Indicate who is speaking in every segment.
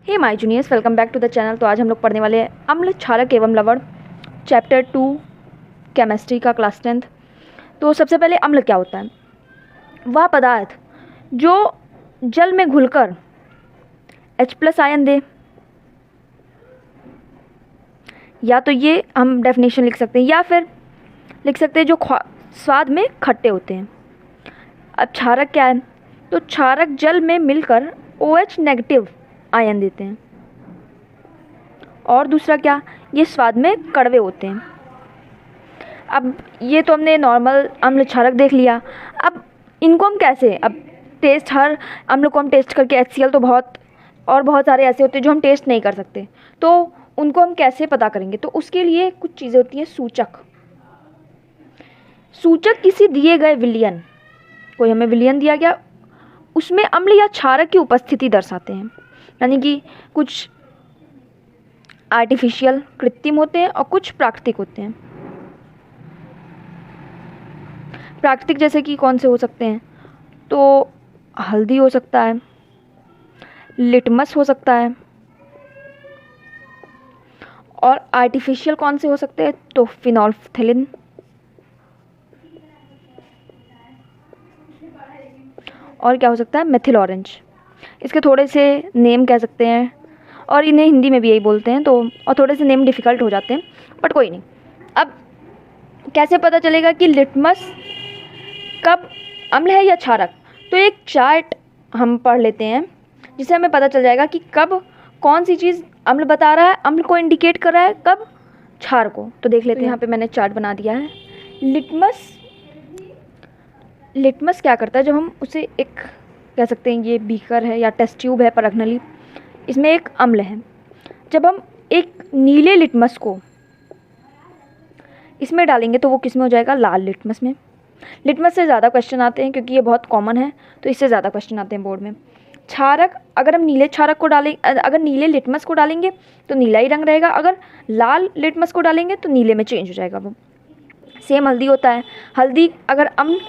Speaker 1: Hey my juniors, welcome back to the channel. तो आज हम लोग पढ़ने वाले हैं अम्ल, क्षारक एवं लवण, चैप्टर 2 केमिस्ट्री का, क्लास 10th। तो सबसे पहले अम्ल क्या होता है? वह पदार्थ जो जल में घुलकर H+ आयन दे, या तो ये हम डेफिनेशन लिख सकते हैं या फिर लिख सकते हैं जो स्वाद में खट्टे होते हैं। अब क्षारक क्या है? तो क्षारक जल में मिलकर OH- आयन देते हैं। और दूसरा क्या? ये स्वाद में कड़वे होते हैं। अब ये तो हमने नॉर्मल अम्ल क्षारक देख लिया। अब इनको हम कैसे, अब टेस्ट, हर अम्ल को हम टेस्ट करके HCl तो बहुत सारे ऐसे होते हैं जो हम टेस्ट नहीं कर सकते, तो उनको हम कैसे पता करेंगे? तो उसके लिए कुछ चीज़ें होती हैं। सूचक किसी दिए गए विलयन, कोई हमें विलयन दिया गया, उसमें अम्ल या क्षारक की उपस्थिति दर्शाते हैं। यानी कि कुछ आर्टिफिशियल, कृत्रिम होते हैं और कुछ प्राकृतिक होते हैं। प्राकृतिक जैसे कि कौन से हो सकते हैं? तो हल्दी हो सकता है, लिटमस हो सकता है। और आर्टिफिशियल कौन से हो सकते हैं? तो फिनोल्फ्थेलिन, और क्या हो सकता है? Methyl orange. इसके थोड़े से नेम कह सकते हैं, और इन्हें हिंदी में भी यही बोलते हैं, तो और थोड़े से नेम डिफ़िकल्ट हो जाते हैं, बट कोई नहीं। अब कैसे पता चलेगा कि लिटमस कब अम्ल है या क्षारक? तो एक चार्ट हम पढ़ लेते हैं जिससे हमें पता चल जाएगा कि कब कौन सी चीज़ अम्ल बता रहा है, अम्ल को इंडिकेट कर रहा है, कब क्षार को। तो देख लेते हैं। यहाँ पे मैंने चार्ट बना दिया है। लिटमस क्या करता है? जब हम उसे एक, कह सकते हैं ये बीकर है या टेस्ट ट्यूब है, परखनली, इसमें एक अम्ल है। जब हम एक नीले लिटमस को इसमें डालेंगे तो वो किस में हो जाएगा? लाल लिटमस में। लिटमस से ज़्यादा क्वेश्चन आते हैं क्योंकि ये बहुत कॉमन है, तो इससे ज़्यादा क्वेश्चन आते हैं बोर्ड में। क्षारक, अगर हम नीले क्षारक को डालें, अगर नीले लिटमस को डालेंगे तो नीला ही रंग रहेगा, अगर लाल लिटमस को डालेंगे तो नीले में चेंज हो जाएगा वो। सेम हल्दी होता है। हल्दी अगर अम्ल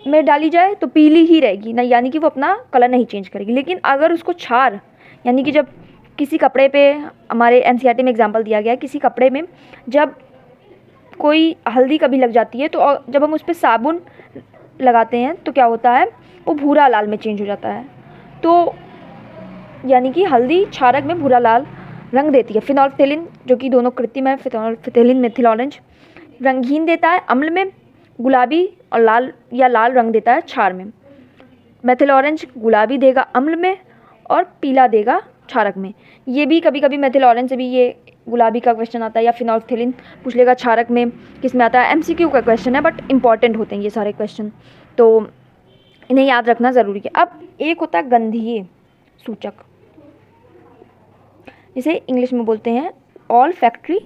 Speaker 1: में डाली जाए तो पीली ही रहेगी ना, यानी कि वो अपना कलर नहीं चेंज करेगी। लेकिन अगर उसको क्षार, यानी कि जब किसी कपड़े पे, हमारे NCERT में एग्जाम्पल दिया गया है, किसी कपड़े में जब कोई हल्दी कभी लग जाती है तो जब हम उस पर साबुन लगाते हैं तो क्या होता है? वो भूरा लाल में चेंज हो जाता है। तो यानी कि हल्दी क्षारक में भूरा लाल रंग देती है। फिनोल्फ्थेलिन, जो कि दोनों कृत्रिम है, फिनोल्फ्थेलिन मेथिल ऑरेंज, रंगहीन देता है अम्ल में, गुलाबी और लाल या लाल रंग देता है क्षार में। मेथिल ऑरेंज गुलाबी देगा अम्ल में और पीला देगा क्षारक में। ये भी कभी कभी मेथिल ऑरेंज से भी ये गुलाबी का क्वेश्चन आता है, या फिनोल्फ्थेलिन पूछ लेगा क्षारक में किस में आता है। MCQ का क्वेश्चन है, बट इंपॉर्टेंट होते हैं ये सारे क्वेश्चन, तो इन्हें याद रखना ज़रूरी है। अब एक होता है गंधीय सूचक, जिसे इंग्लिश में बोलते हैं ऑल्फैक्टरी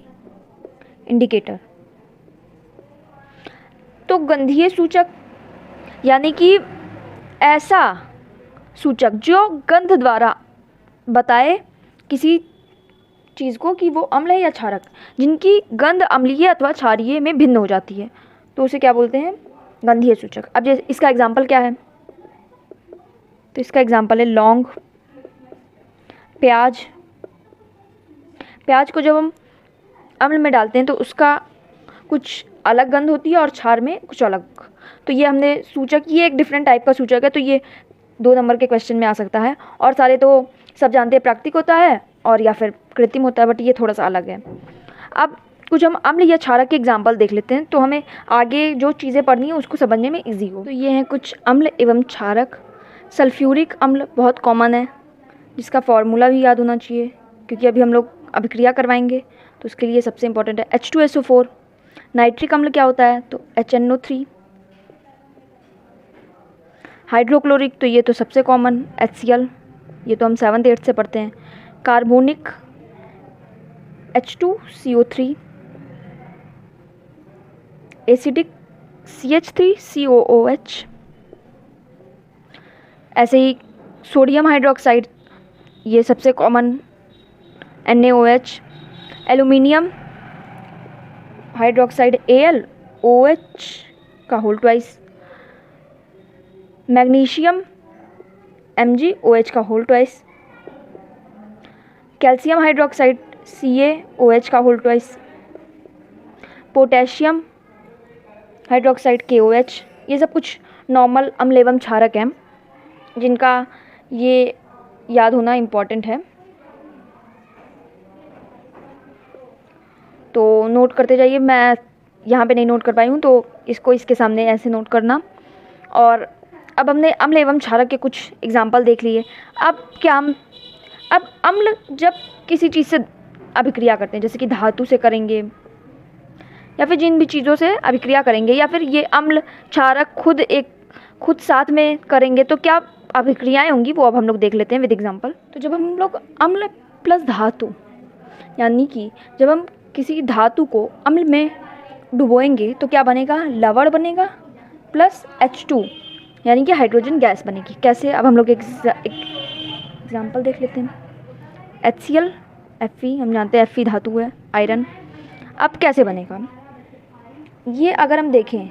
Speaker 1: इंडिकेटर। तो गंधीय सूचक यानी कि ऐसा सूचक जो गंध द्वारा बताए किसी चीज़ को कि वो अम्ल है या क्षारक, जिनकी गंध अम्लीय अथवा क्षारीय में भिन्न हो जाती है, तो उसे क्या बोलते हैं? गंधीय सूचक। अब जैसे इसका एग्जाम्पल क्या है? तो इसका एग्जाम्पल है लौंग, प्याज। प्याज को जब हम अम्ल में डालते हैं तो उसका कुछ अलग गंध होती है और क्षार में कुछ अलग। तो ये हमने सूचक, ये एक डिफरेंट टाइप का सूचक है, तो ये 2 नंबर के क्वेश्चन में आ सकता है। और सारे तो सब जानते हैं प्राकृतिक होता है और या फिर कृत्रिम होता है, बट ये थोड़ा सा अलग है। अब कुछ हम अम्ल या क्षारक के एग्जाम्पल देख लेते हैं, तो हमें आगे जो चीज़ें पढ़नी है उसको समझने में ईजी हो। तो ये हैं कुछ अम्ल एवं क्षारक। सल्फ्यूरिक अम्ल बहुत कॉमन है, जिसका फॉर्मूला भी याद होना चाहिए क्योंकि अभी हम लोग अभिक्रिया करवाएंगे, तो उसके लिए सबसे इंपॉर्टेंट है H2SO4। नाइट्रिक अम्ल क्या होता है? तो HNO3। हाइड्रोक्लोरिक, तो ये तो सबसे कॉमन HCl, ये तो हम 7th 8th से पढ़ते हैं। Carbonic H2CO3। Acidic CH3COOH। ऐसे ही सोडियम हाइड्रोक्साइड, ये सबसे common NaOH। Aluminium hydroxide AlOH का होल ट्वाइस। मैग्नीशियम MgOH का whole twice. Calcium hydroxide CaOH का whole twice, potassium hydroxide KOH। ये सब कुछ नॉर्मल अम्ल एवं क्षारक हैं जिनका ये याद होना इम्पॉर्टेंट है, तो नोट करते जाइए। मैं यहाँ पे नहीं नोट कर पाई हूँ तो इसको इसके सामने ऐसे नोट करना। और अब हमने अम्ल एवं क्षारक के कुछ एग्जाम्पल देख लिए। अब अम्ल जब किसी चीज़ से अभिक्रिया करते हैं, जैसे कि धातु से करेंगे या फिर जिन भी चीज़ों से अभिक्रिया करेंगे, या फिर ये अम्ल क्षारक खुद साथ में करेंगे, तो क्या अभिक्रियाएं होंगी वो अब हम लोग देख लेते हैं विद एग्जाम्पल। तो जब हम लोग अम्ल प्लस धातु, यानी कि जब हम किसी धातु को अम्ल में डुबोएंगे तो क्या बनेगा, लवण बनेगा प्लस H2 यानी कि हाइड्रोजन गैस बनेगी। कैसे, अब हम लोग एक एग्जाम्पल देख लेते हैं। HCl Fe, हम जानते हैं Fe धातु है, आयरन। अब कैसे बनेगा ये, अगर हम देखें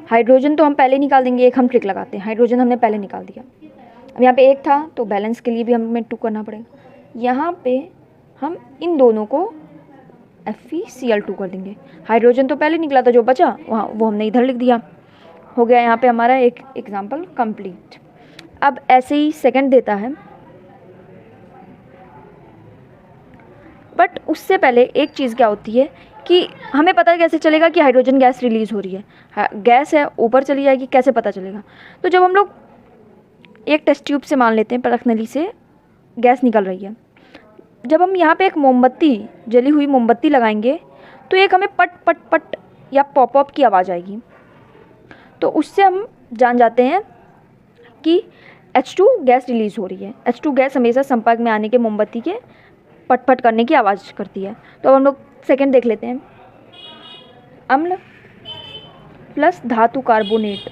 Speaker 1: हाइड्रोजन तो हम पहले निकाल देंगे, एक हम ट्रिक लगाते हैं, हाइड्रोजन हमने पहले निकाल दिया। अब यहाँ पे एक था तो बैलेंस के लिए भी हमें 2 करना पड़ेगा। यहाँ पे हम इन दोनों को FeCl2 कर देंगे। हाइड्रोजन तो पहले निकला था, जो बचा वहाँ वो हमने इधर लिख दिया। हो गया यहाँ पे हमारा एक एग्जाम्पल कंप्लीट। अब ऐसे ही सेकंड देता है, बट उससे पहले एक चीज़ क्या होती है कि हमें पता कैसे चलेगा कि हाइड्रोजन गैस रिलीज़ हो रही है, गैस है ऊपर चली जाएगी, कैसे पता चलेगा। तो जब हम लोग एक टेस्ट ट्यूब से मान लेते हैं, परख नली से गैस निकल रही है, जब हम यहाँ पे एक मोमबत्ती, जली हुई मोमबत्ती लगाएंगे तो एक हमें पट पट पट या पॉप अप की आवाज़ आएगी। तो उससे हम जान जाते हैं कि H2 गैस रिलीज़ हो रही है। H2 गैस हमेशा संपर्क में आने के मोमबत्ती के पट पट करने की आवाज़ करती है। तो अब हम लोग सेकंड देख लेते हैं। अम्ल प्लस धातु कार्बोनेट,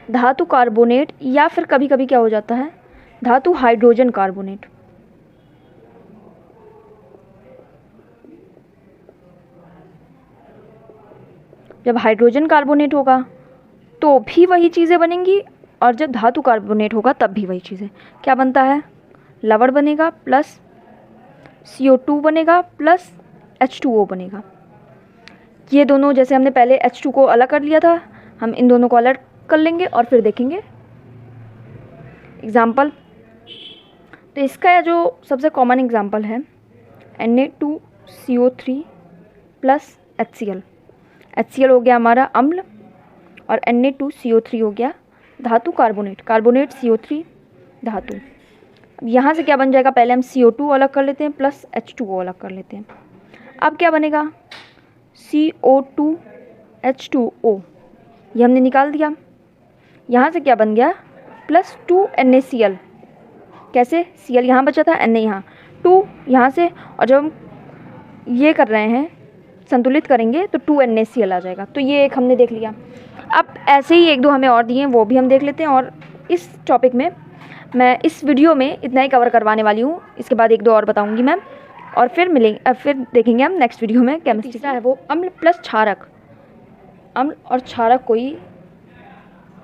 Speaker 1: धातु कार्बोनेट, या फिर कभी कभी क्या हो जाता है धातु हाइड्रोजन कार्बोनेट। जब हाइड्रोजन कार्बोनेट होगा तो भी वही चीज़ें बनेंगी, और जब धातु कार्बोनेट होगा तब भी वही चीज़ें। क्या बनता है, लवण बनेगा प्लस CO2 बनेगा प्लस H2O बनेगा। ये दोनों, जैसे हमने पहले H2 को अलग कर लिया था, हम इन दोनों को अलग कर लेंगे और फिर देखेंगे एग्जाम्पल। तो इसका जो सबसे कॉमन एग्जाम्पल है Na2CO3 प्लस HCl। HCl हो गया हमारा अम्ल और Na2CO3 हो गया धातु कार्बोनेट, कार्बोनेट CO3 धातु। अब यहाँ से क्या बन जाएगा, पहले हम CO2 अलग कर लेते हैं प्लस H2O अलग कर लेते हैं। अब क्या बनेगा, CO2 H2O, ये हमने निकाल दिया। यहाँ से क्या बन गया, प्लस 2 NaCl। कैसे, Cl यहाँ बचा था, Na यहाँ, 2 यहाँ से, और जब हम ये कर रहे हैं संतुलित करेंगे तो 2 NaCl आ जाएगा। तो ये एक हमने देख लिया। अब ऐसे ही 1-2 हमें और दिए हैं, वो भी हम देख लेते हैं। और इस टॉपिक में मैं इस वीडियो में इतना ही कवर करवाने वाली हूँ, इसके बाद 1-2 और बताऊँगी मैं, और फिर देखेंगे हम नेक्स्ट वीडियो में केमिस्ट्री। तीसरा है वो अम्ल प्लस क्षारक। अम्ल और क्षारक को ही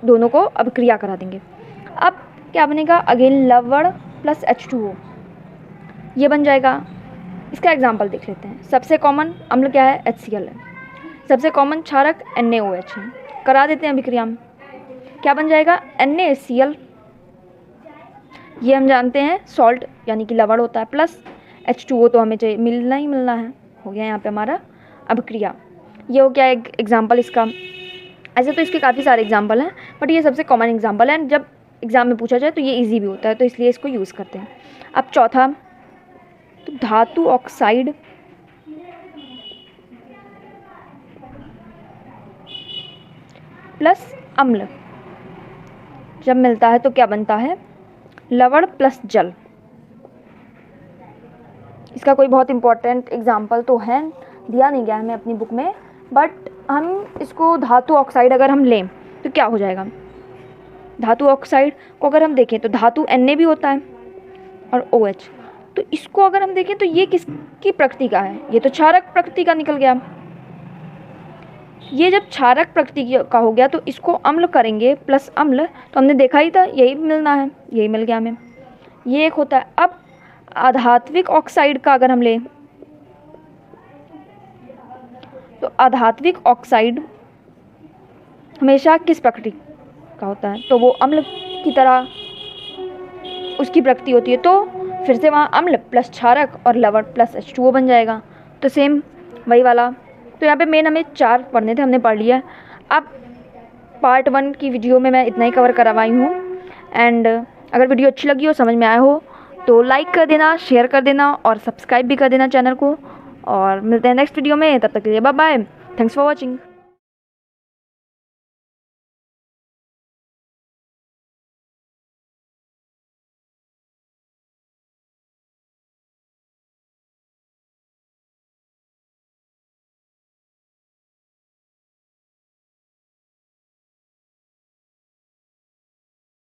Speaker 1: दोनों को अभिक्रिया करा देंगे। अब क्या बनेगा, अगेन लवण प्लस H2O, ये बन जाएगा। इसका एग्जाम्पल देख लेते हैं। सबसे कॉमन अम्ल क्या है, HCl है। सबसे कॉमन क्षारक NaOH है। करा देते हैं अभिक्रिया में, क्या बन जाएगा, NaCl, ये हम जानते हैं सॉल्ट यानी कि लवण होता है, प्लस H2O तो हमें चाहिए, मिलना ही मिलना है। हो गया यहाँ पे हमारा अभिक्रिया। ये हो गया एक एग्जाम्पल इसका। ऐसे तो इसके काफ़ी सारे एग्जाम्पल हैं, बट ये सबसे कॉमन एग्जाम्पल है। जब एग्ज़ाम में पूछा जाए तो ये इजी भी होता है, तो इसलिए इसको यूज़ करते हैं। अब चौथा, तो धातु ऑक्साइड प्लस अम्ल जब मिलता है तो क्या बनता है, लवण प्लस जल। इसका कोई बहुत इंपॉर्टेंट एग्जाम्पल तो है, दिया नहीं गया हमें अपनी बुक में, बट हम इसको धातु ऑक्साइड अगर हम लें तो क्या हो जाएगा। धातु ऑक्साइड को अगर हम देखें तो धातु Na भी होता है और OH, तो इसको अगर हम देखें तो ये किसकी प्रकृति का है, ये तो क्षारक प्रकृति का निकल गया। ये जब क्षारक प्रकृति का हो गया तो इसको अम्ल करेंगे प्लस अम्ल, तो हमने देखा ही था यही मिलना है, यही मिल गया हमें। ये एक होता है। अब आधात्विक ऑक्साइड का अगर हम लें तो आधात्विक ऑक्साइड हमेशा किस प्रकृति का होता है, तो वो अम्ल की तरह उसकी प्रकृति होती है। तो फिर से वहाँ अम्ल प्लस क्षारक और लवण प्लस H2O बन जाएगा। तो सेम वही वाला। तो यहाँ पे मेन हमें 4 पढ़ने थे, हमने पढ़ लिया है। अब पार्ट 1 की वीडियो में मैं इतना ही कवर करवाई हूँ। एंड अगर वीडियो अच्छी लगी हो, समझ में आया हो, तो लाइक कर देना, शेयर कर देना और सब्सक्राइब भी कर देना चैनल को। और मिलते हैं नेक्स्ट वीडियो में, तब तक के लिए bye bye, thanks for watching.